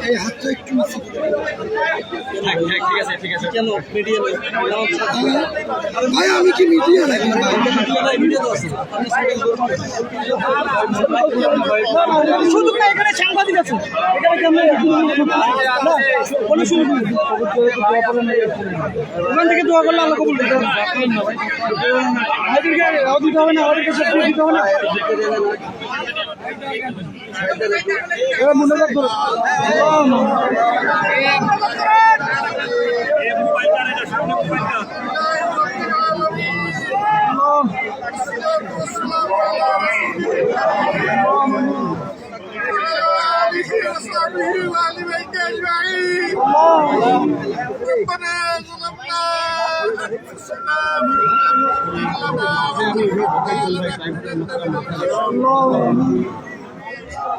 এই হাতটা একটু ঠিক আছে কেন মিডিয়া ভাই আমি কি মিডিয়া নাকি শুধু এখানে সাংবাদিক আছে ওখান থেকে দোয়া করলে আল্লাহ কবুল করবে দিতে হবে না ওদেরকে দিতে হবে না মনে রাখবো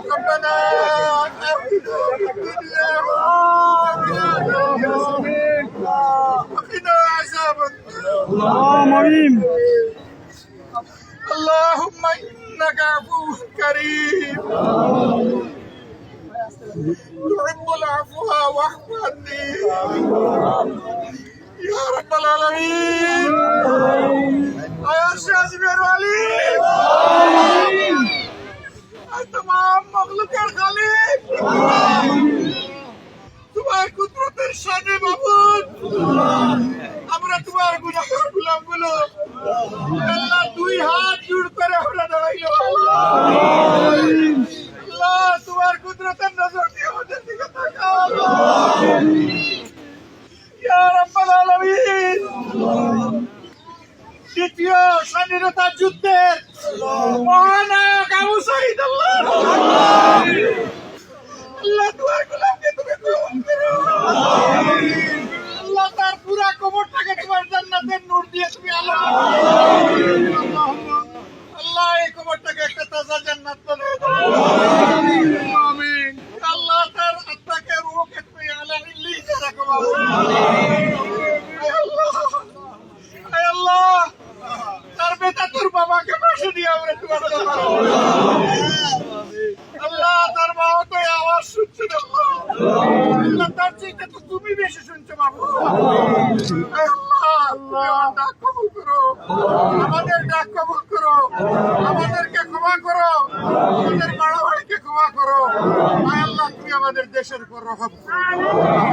ربنا وقنا عذاب اللهم انك عفو كريم تحب العفو واعف عني يا رب العالمين يا شاذ العليم तमाम मखलूकेर खालिक तुम्हार कुदरतेर शाने माबूद আমরা তোমার গুনাহগার গোলামগুলো আল্লাহ দুই হাত জোড় করে আমরা দাঁড়াইলো আল্লাহ তোমার কুদরতের নজর দিয়ে আমাদের দিকে তাকাও ইয়া রাব্বাল আলামিন দ্বিতীয় স্বাধীনতা যুদ্ধের মহানায়ক আবু সাঈদ আল্লাহ তোমার গোলামকে তুমি কবুল করো আল্লাহ তার পুরা কবরটাকে তোমার জান্নাতের নূর দিয়ে তুমি আলো আল্লাহ এই কবরটাকে একটা তাজা জান্নাত বানিয়ে দাও আমিন আল্লাহ তার আত্মাকে রূহকে তুমি আলা ইল্লিতে রাখো আল্লাহ তার বেটা তোর বাবাকে পাশে দিয়ে আমরা তোমার আল্লাহ তার বাবা তো আওয়াজ শুনছে আল্লাহ তার চেয়ে তো তুমি বেশি শুনছো বাবু আল্লাহ ডাক কবুল করো আমাদের ডাক কবুল করো আমাদেরকে ক্ষমা করো আমাদের বাড়াবাড়িকে ক্ষমা করো আল্লাহ তুমি আমাদের দেশের উপর রহম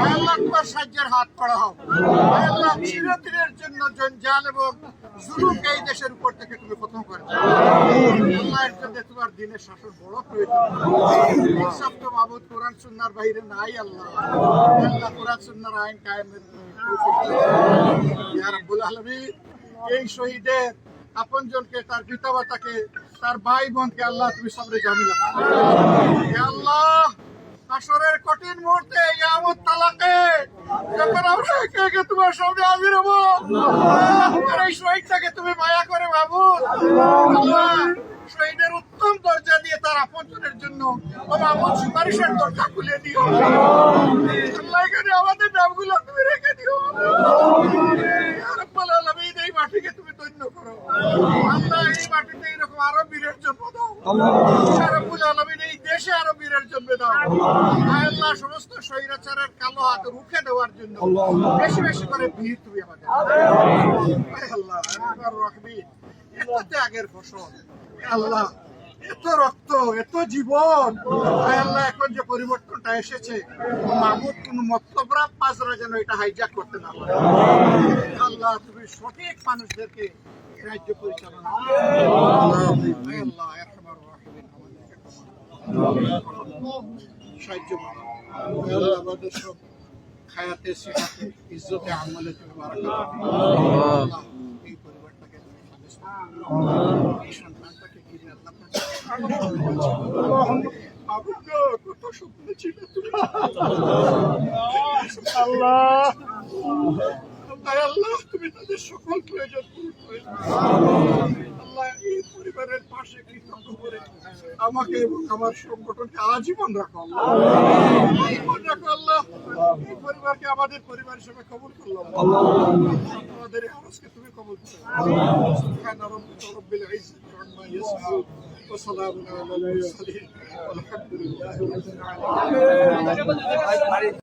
আল্লাহ তোমার সাহায্যের হাত বাড়াও আল্লাহ চিরদিনের জন্য জঞ্জাল এবং জুলুমকে এই দেশের উপর থেকে তুমি খতম করে দাও আল্লাহ এর জন্য তোমার দিনের শাসন বড় প্রয়োজন সব তো মাবুদ কোরআন সুন্নাহর বাইরে নাই আল্লাহ আল্লাহ কোরআন সুন্নাহর আইন কায়েমের ইয়া রাব্বুল আলামিন এই শহীদের আপনজনকে তার পিতামাতাকে তার ভাই বোনকে আল্লাহ তুমি সবরে জামিলা হে আল্লাহ হাসরের কঠিন মুহূর্তে ইয়ামত তালাকে যখন আমরা একে একে তোমার সামনে হাজির হবো এই শহীদটাকে তুমি মায়া করে মাবুদ আল্লাহ শহীদের উত্তম দরজা দিয়ে তার আপনজনের জন্য ও মাবুদ সুপারিশের দরজা খুলে দিও আল্লাহ এখানে আমাদের নামগুলো তুমি রেখে দিও ইয়া রাব্বাল আলামিন এই মাটিকে তুমি ধন্য করো আল্লাহ এই মাটিতে এরকম আরো বীরের জন্ম দাও ইয়া রাব্বুল আলামিন এই দেশে আরো বীরের জন্ম দাও আল্লাহ সমস্ত স্বৈরাচারের কালো হাত রুখে দেওয়ার জন্য বেশি বেশি করে ভিড় তুমি আমাদের আল্লাহ রাহমিন এত ত্যাগের ফসল আল্লাহ এত রক্ত এত জীবন আল্লাহ এখন যে পরিবর্তনটা এসেছে মাহমুদ কোন মতলবরা পাজরা যেন এটা হাইজ্যাক করতে না পারে আল্লাহ তুমি সঠিক মানুষদেরকে রাজ্য পরিচালনা আল্লাহ আরহামার রাহিমিন সাহায্য করো আল্লাহ আমাদের সব খায়াতে সিহাতে ইজ্জতে আমলে তুমি বারাকাত আল্লাহ এই পরিবারটাকে তুমি এই সন্তানটাকে ঘিরে আল্লাহ আল্লাহ তুমি তাদের সকল প্রয়োজন পূরণ করে আল্লাহ এই পরিবারের পাশে কৃতজ্ঞ করে আমাকে এবং আমার সংগঠনকে আজীবন রাখো আল্লাহ, আজীবন রাখো আল্লাহ। এই পরিবারকে আমাদের পরিবার হিসেবে কবুল করলাম, আমাদের এই আওয়াজকে তুমি কবুল করো। সুবহানা রাব্বিকা রাব্বিল ইজ্জাতি আম্মা ইয়াসিফুন ওয়া সালামুন আলাল মুরসালিন ওয়ালহামদুলিল্লাহি রাব্বিল আলামিন।